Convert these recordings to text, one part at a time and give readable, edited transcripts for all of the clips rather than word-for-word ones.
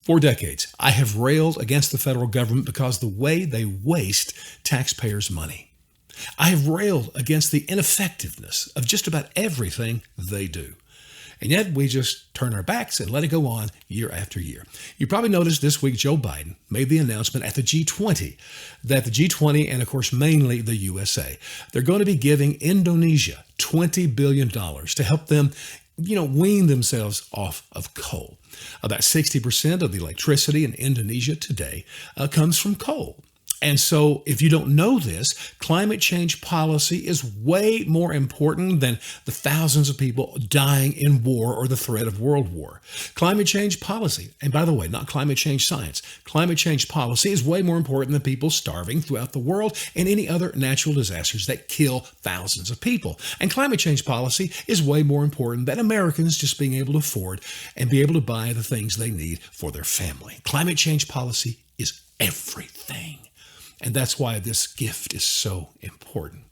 For decades, I have railed against the federal government because the way they waste taxpayers' money. I have railed against the ineffectiveness of just about everything they do. And yet we just turn our backs and let it go on year after year. You probably noticed this week Joe Biden made the announcement at the G20 that the G20, and of course mainly the USA, they're going to be giving Indonesia $20 billion to help them wean themselves off of coal. About 60% of the electricity in Indonesia today comes from coal. And so if you don't know this, climate change policy is way more important than the thousands of people dying in war or the threat of world war. Climate change policy, and by the way, not climate change science, climate change policy is way more important than people starving throughout the world and any other natural disasters that kill thousands of people. And climate change policy is way more important than Americans just being able to afford and be able to buy the things they need for their family. Climate change policy is everything. And that's why this gift is so important.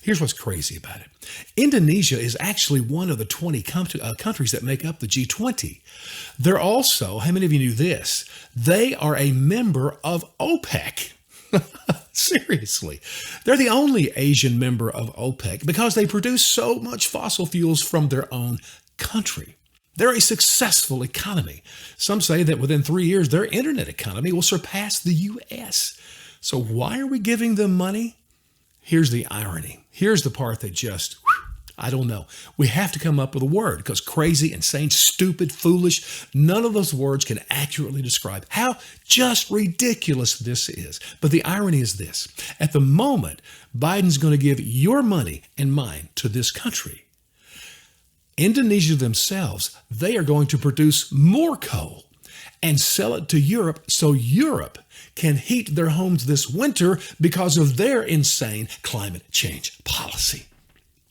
Here's what's crazy about it. Indonesia is actually one of the 20 countries that make up the G20. They're also, how many of you knew this? They are a member of OPEC. Seriously. They're the only Asian member of OPEC because they produce so much fossil fuels from their own country. They're a successful economy. Some say that within 3 years, their internet economy will surpass the U.S. So why are we giving them money? Here's the irony. Here's the part that I don't know. We have to come up with a word because crazy, insane, stupid, foolish, none of those words can accurately describe how just ridiculous this is. But the irony is this. At the moment, Biden's going to give your money and mine to this country. Indonesia themselves, they are going to produce more coal and sell it to Europe so Europe can heat their homes this winter because of their insane climate change policy.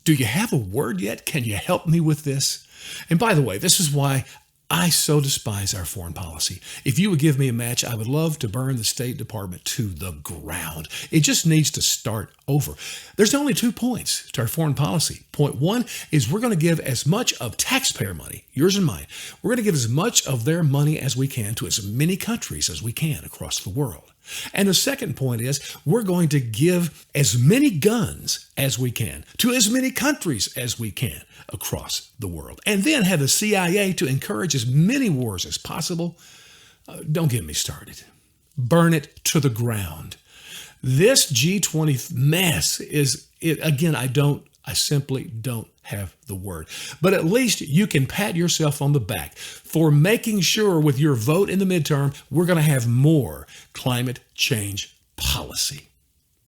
Do you have a word yet? Can you help me with this? And by the way, this is why I so despise our foreign policy. If you would give me a match, I would love to burn the State Department to the ground. It just needs to start over. There's only 2 points to our foreign policy. Point 1 is we're going to give as much of taxpayer money, yours and mine, we're going to give as much of their money as we can to as many countries as we can across the world. And the second point is we're going to give as many guns as we can to as many countries as we can across the world. And then have the CIA to encourage as many wars as possible. Don't get me started. Burn it to the ground. This G20 mess again, I simply don't have the word. But at least you can pat yourself on the back for making sure with your vote in the midterm, we're going to have more climate change policy.